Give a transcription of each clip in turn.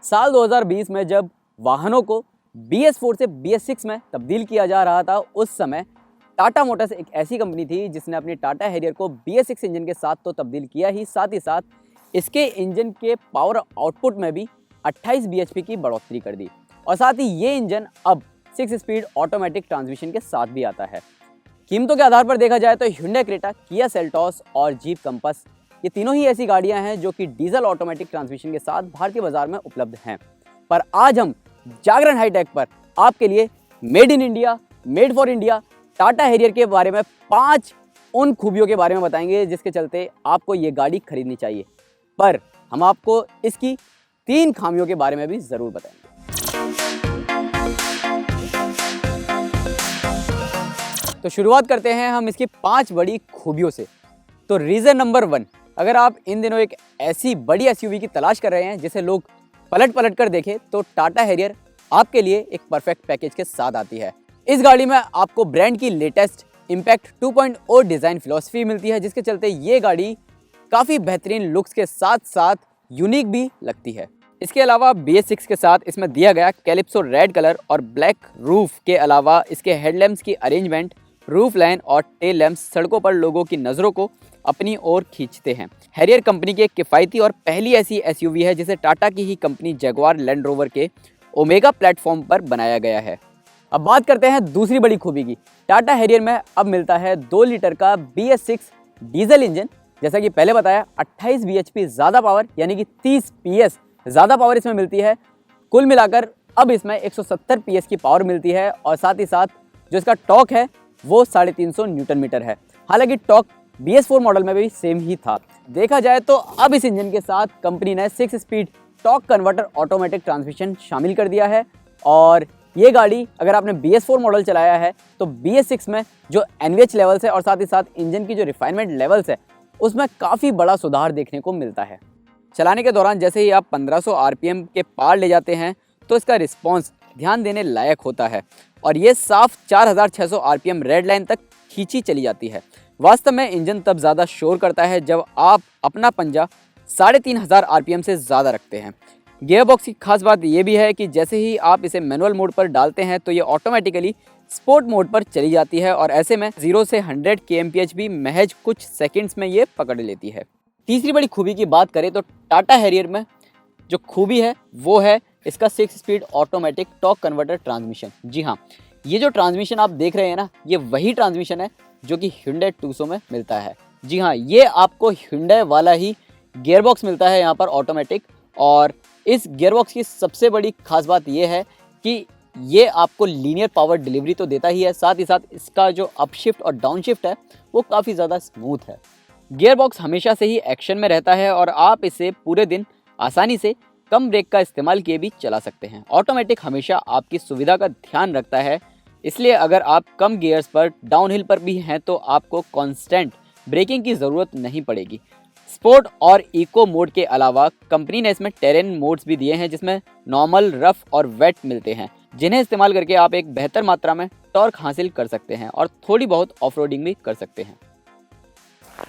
साल 2020 में जब वाहनों को BS4 से BS6 में तब्दील किया जा रहा था, उस समय टाटा मोटर्स एक ऐसी कंपनी थी जिसने अपनी टाटा हैरियर को BS6 इंजन के साथ तो तब्दील किया ही साथ इसके इंजन के पावर आउटपुट में भी 28 bhp की बढ़ोतरी कर दी। और साथ ही ये इंजन अब 6 स्पीड ऑटोमेटिक ट्रांसमिशन के साथ भी आता है। कीमतों के आधार पर देखा जाए तो Hyundai क्रेटा, किया सेल्टॉस और जीप कंपास, ये तीनों ही ऐसी गाड़ियां हैं जो कि डीजल ऑटोमेटिक ट्रांसमिशन के साथ भारतीय बाजार में उपलब्ध हैं। पर आज हम जागरण हाईटेक पर आपके लिए made in India, made for India Tata Harrier के बारे में 5 उन खूबियों के बारे में बताएंगे जिसके चलते आपको ये गाड़ी खरीदनी चाहिए। पर हम आपको इसकी 3 खामियों के बारे में भी जरूर बताएंगे। तो शुरुआत करते हैं हम इसकी 5 बड़ी खूबियों से। तो रीज़न नंबर 1, अगर आप इन दिनों एक ऐसी बड़ी एसयूवी की तलाश कर रहे हैं जिसे लोग पलट कर देखें, तो टाटा हैरियर आपके लिए एक परफेक्ट पैकेज के साथ आती है। इस गाड़ी में आपको ब्रांड की लेटेस्ट इम्पैक्ट 2.0 डिज़ाइन फिलॉसफी मिलती है, जिसके चलते ये गाड़ी काफ़ी बेहतरीन लुक्स के साथ साथ यूनिक भी लगती है। इसके अलावा BS6 के साथ इसमें दिया गया कैलिप्सो रेड कलर और ब्लैक रूफ के अलावा इसके हेडलैम्प्स की अरेंजमेंट, रूफ लाइन और टेल लैम्प्स सड़कों पर लोगों की नज़रों को अपनी ओर खींचते हैं। हैरियर कंपनी की एक किफ़ायती और पहली ऐसी एसयूवी है जिसे टाटा की ही कंपनी जगुआर लैंड रोवर के ओमेगा प्लेटफॉर्म पर बनाया गया है। अब बात करते हैं दूसरी बड़ी खूबी की। टाटा हैरियर में अब मिलता है 2 लीटर का BS6 डीजल इंजन। जैसा कि पहले बताया, 28 bhp ज़्यादा पावर यानी कि 30 PS ज़्यादा पावर इसमें मिलती है। कुल मिलाकर अब इसमें 170 PS की पावर मिलती है और साथ ही साथ जो इसका टॉर्क है वो 350 न्यूटन मीटर है। हालांकि टॉर्क BS4 मॉडल में भी सेम ही था। देखा जाए तो अब इस इंजन के साथ कंपनी ने 6 speed torque converter automatic transmission शामिल कर दिया है। और ये गाड़ी अगर आपने BS4 मॉडल चलाया है तो BS6 में जो NVH लेवल्स है और साथ ही साथ इंजन की जो रिफाइनमेंट लेवल्स है उसमें काफ़ी बड़ा सुधार देखने को मिलता है। चलाने के दौरान जैसे ही आप 1500 RPM के पार ले जाते हैं तो इसका रिस्पॉन्स ध्यान देने लायक होता है और ये साफ 4600 RPM रेड लाइन तक खींची चली जाती है। वास्तव में इंजन तब ज़्यादा शोर करता है जब आप अपना पंजा 3500 RPM से ज़्यादा रखते हैं। गियरबॉक्स की खास बात यह भी है कि जैसे ही आप इसे मैनुअल मोड पर डालते हैं तो ये ऑटोमेटिकली स्पोर्ट मोड पर चली जाती है और ऐसे में 0 से 100 kmph भी महज कुछ सेकंड्स में ये पकड़ लेती है। तीसरी बड़ी खूबी की बात करें तो टाटा हैरियर में जो खूबी है वो है इसका 6 speed automatic torque converter transmission. जी हाँ, ये जो ट्रांसमिशन आप देख रहे हैं ना, ये वही ट्रांसमिशन है जो कि Hyundai Tucson में मिलता है। जी हाँ, ये आपको Hyundai वाला ही गियरबॉक्स मिलता है यहाँ पर ऑटोमेटिक। और इस गियरबॉक्स की सबसे बड़ी खास बात ये है कि ये आपको लीनियर पावर डिलीवरी तो देता ही है, साथ ही साथ इसका जो अपशिफ्ट और डाउनशिफ्ट है वो काफ़ी ज़्यादा स्मूथ है। गियरबॉक्स हमेशा से ही एक्शन में रहता है और आप इसे पूरे दिन आसानी से कम ब्रेक का इस्तेमाल किए भी चला सकते हैं। ऑटोमेटिक हमेशा आपकी सुविधा का ध्यान रखता है, इसलिए अगर आप कम गियर्स पर डाउनहिल पर भी हैं तो आपको कांस्टेंट ब्रेकिंग की ज़रूरत नहीं पड़ेगी। स्पोर्ट और इको मोड के अलावा कंपनी ने इसमें टेरेन मोड्स भी दिए हैं जिसमें नॉर्मल, रफ और वेट मिलते हैं, जिन्हें इस्तेमाल करके आप एक बेहतर मात्रा में टॉर्क हासिल कर सकते हैं और थोड़ी बहुत ऑफ रोडिंग भी कर सकते हैं।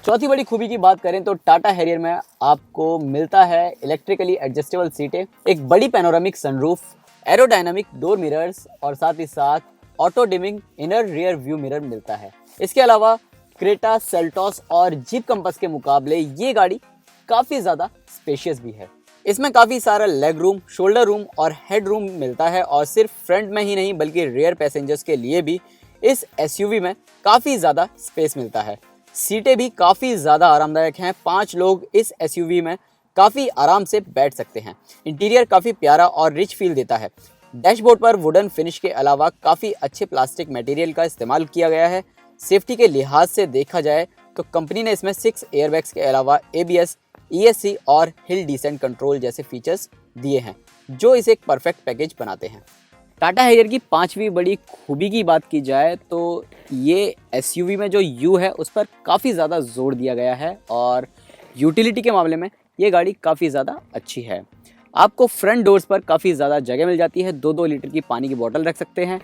चौथी बड़ी खूबी की बात करें तो टाटा हैरियर में आपको मिलता है इलेक्ट्रिकली एडजस्टेबल सीटें, एक बड़ी panoramic sunroof, aerodynamic door mirrors और साथ ही साथ auto dimming inner rear view mirror मिलता है। इसके अलावा क्रेटा, सेल्टॉस और जीप कंपास के मुकाबले ये गाड़ी काफ़ी ज़्यादा स्पेशियस भी है। इसमें काफ़ी सारा लेग रूम, शोल्डर रूम और हेड रूम मिलता है और सिर्फ फ्रंट में ही नहीं बल्कि रियर पैसेंजर्स के लिए भी इस एसयूवी में काफ़ी ज़्यादा स्पेस मिलता है। सीटें भी काफ़ी ज़्यादा आरामदायक हैं, 5 लोग इस एसयूवी में काफ़ी आराम से बैठ सकते हैं। इंटीरियर काफ़ी प्यारा और रिच फील देता है। डैशबोर्ड पर वुडन फिनिश के अलावा काफ़ी अच्छे प्लास्टिक मटेरियल का इस्तेमाल किया गया है। सेफ्टी के लिहाज से देखा जाए तो कंपनी ने इसमें 6 एयरबैग्स के अलावा ABS, ESC और हिल डिसेंट कंट्रोल जैसे फीचर्स दिए हैं जो इसे एक परफेक्ट पैकेज बनाते हैं। टाटा हैरियर की 5वीं बड़ी खूबी की बात की जाए तो ये एसयूवी में जो यू है उस पर काफ़ी ज़्यादा जोर दिया गया है और यूटिलिटी के मामले में ये गाड़ी काफ़ी ज़्यादा अच्छी है। आपको फ्रंट डोर्स पर काफ़ी ज़्यादा जगह मिल जाती है, 2-2 लीटर की पानी की बोतल रख सकते हैं।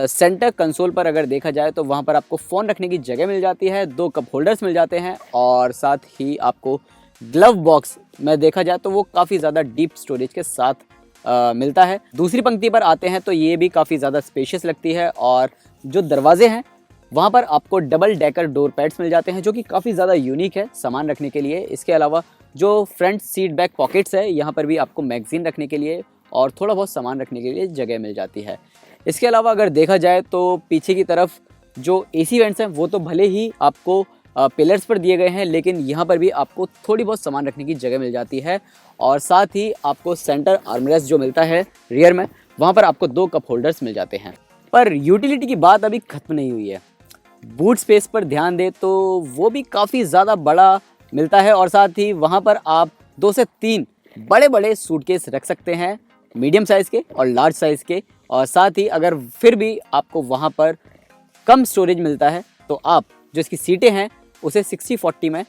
सेंटर कंसोल पर अगर देखा जाए तो वहाँ पर आपको फ़ोन रखने की जगह मिल जाती है, 2 कप होल्डर्स मिल जाते हैं और साथ ही आपको ग्लव बॉक्स में देखा जाए तो वो काफ़ी ज़्यादा डीप स्टोरेज के साथ मिलता है। दूसरी पंक्ति पर आते हैं तो ये भी काफ़ी ज़्यादा स्पेशियस लगती है और जो दरवाजे हैं वहाँ पर आपको डबल डेकर डोर पैड्स मिल जाते हैं जो कि काफ़ी ज़्यादा यूनिक है सामान रखने के लिए। इसके अलावा जो फ्रंट सीट बैक पॉकेट्स है यहाँ पर भी आपको मैगज़ीन रखने के लिए और थोड़ा बहुत सामान रखने के लिए जगह मिल जाती है। इसके अलावा अगर देखा जाए तो पीछे की तरफ जो एसी वेंट्स हैं वो तो भले ही आपको पिलर्स पर दिए गए हैं, लेकिन यहाँ पर भी आपको थोड़ी बहुत सामान रखने की जगह मिल जाती है और साथ ही आपको सेंटर आर्मरेस्ट जो मिलता है रियर में, वहाँ पर आपको 2 कप होल्डर्स मिल जाते हैं। पर यूटिलिटी की बात अभी ख़त्म नहीं हुई है। बूट स्पेस पर ध्यान दें तो वो भी काफ़ी ज़्यादा बड़ा मिलता है और साथ ही वहाँ पर आप 2 से 3 बड़े बड़े सूटकेस रख सकते हैं, मीडियम साइज़ के और लार्ज साइज़ के। और साथ ही अगर फिर भी आपको वहाँ पर कम स्टोरेज मिलता है तो आप जो इसकी सीटें हैं उसे 60-40 में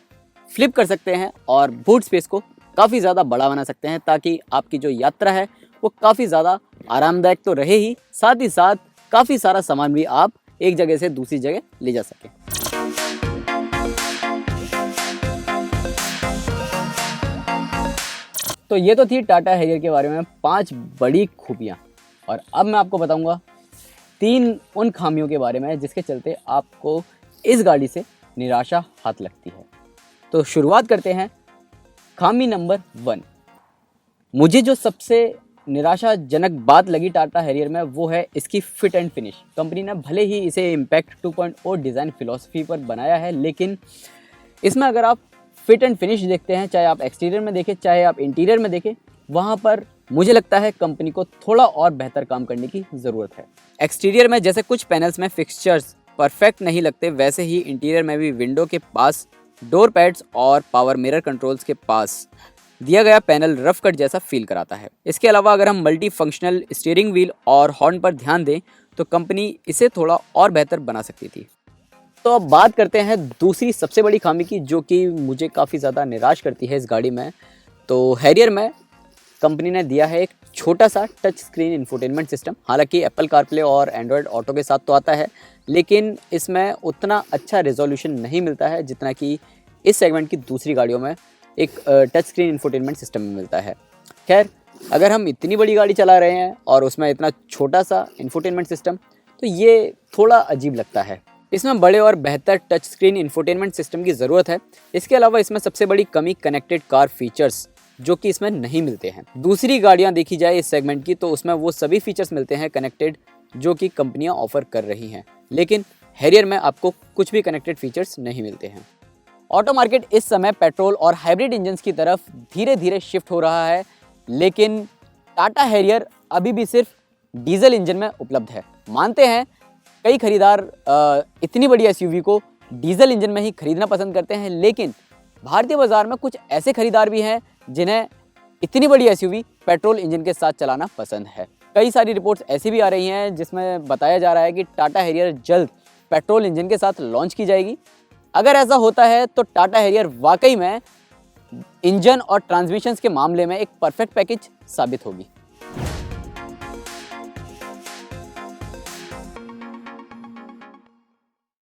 फ्लिप कर सकते हैं और बूट स्पेस को काफ़ी ज़्यादा बड़ा बना सकते हैं, ताकि आपकी जो यात्रा है वो काफ़ी ज़्यादा आरामदायक तो रहे ही साथ काफ़ी सारा सामान भी आप एक जगह से दूसरी जगह ले जा सकें। तो ये तो थी टाटा हैरियर के बारे में 5 बड़ी खूबियाँ, और अब मैं आपको बताऊंगा 3 उन खामियों के बारे में जिसके चलते आपको इस गाड़ी से निराशा हाथ लगती है। तो शुरुआत करते हैं खामी नंबर 1। मुझे जो सबसे निराशाजनक बात लगी टाटा हैरियर में वो है इसकी फिट एंड फिनिश। कंपनी ने भले ही इसे इम्पैक्ट 2.0 डिज़ाइन फिलॉसफी पर बनाया है, लेकिन इसमें अगर आप फिट एंड फिनिश देखते हैं, चाहे आप एक्सटीरियर में देखें चाहे आप इंटीरियर में देखें, वहाँ पर मुझे लगता है कंपनी को थोड़ा और बेहतर काम करने की ज़रूरत है। एक्सटीरियर में जैसे कुछ पैनल्स में फिक्सचर्स परफेक्ट नहीं लगते, वैसे ही इंटीरियर में भी विंडो के पास, डोर पैड्स और पावर मिरर कंट्रोल्स के पास दिया गया पैनल रफ कट जैसा फील कराता है। इसके अलावा अगर हम मल्टी फंक्शनल स्टीयरिंग व्हील और हॉर्न पर ध्यान दें तो कंपनी इसे थोड़ा और बेहतर बना सकती थी। तो अब बात करते हैं दूसरी सबसे बड़ी खामी की, जो कि मुझे काफ़ी ज़्यादा निराश करती है इस गाड़ी में। तो हैरियर में कंपनी ने दिया है एक छोटा सा टच स्क्रीन इंफोटेनमेंट सिस्टम। हालांकि एप्पल कारप्ले और एंड्रॉयड ऑटो के साथ तो आता है, लेकिन इसमें उतना अच्छा रेजोल्यूशन नहीं मिलता है जितना कि इस सेगमेंट की दूसरी गाड़ियों में एक टच स्क्रीन इंफोटेनमेंट सिस्टम में मिलता है। खैर, अगर हम इतनी बड़ी गाड़ी चला रहे हैं और उसमें इतना छोटा सा इंफोटेनमेंट सिस्टम, तो ये थोड़ा अजीब लगता है। इसमें बड़े और बेहतर टच स्क्रीन इंफोटेनमेंट सिस्टम की ज़रूरत है। इसके अलावा इसमें सबसे बड़ी कमी कनेक्टेड कार फीचर्स जो कि इसमें नहीं मिलते हैं। दूसरी गाड़ियां देखी जाए इस सेगमेंट की तो उसमें वो सभी फीचर्स मिलते हैं कनेक्टेड जो कि कंपनियां ऑफर कर रही हैं, लेकिन हैरियर में आपको कुछ भी कनेक्टेड फीचर्स नहीं मिलते हैं। ऑटो मार्केट इस समय पेट्रोल और हाइब्रिड इंजन्स की तरफ धीरे धीरे शिफ्ट हो रहा है, लेकिन टाटा हैरियर अभी भी सिर्फ डीजल इंजन में उपलब्ध है। मानते हैं कई खरीदार इतनी बड़ी एसयूवी को डीजल इंजन में ही खरीदना पसंद करते हैं, लेकिन भारतीय बाजार में कुछ ऐसे खरीदार भी हैं जिन्हें इतनी बड़ी एसयूवी पेट्रोल इंजन के साथ चलाना पसंद है। कई सारी रिपोर्ट्स ऐसी भी आ रही हैं जिसमें बताया जा रहा है कि टाटा हैरियर जल्द पेट्रोल इंजन के साथ लॉन्च की जाएगी। अगर ऐसा होता है तो टाटा हैरियर वाकई में इंजन और ट्रांसमिशंस के मामले में एक परफेक्ट पैकेज साबित होगी।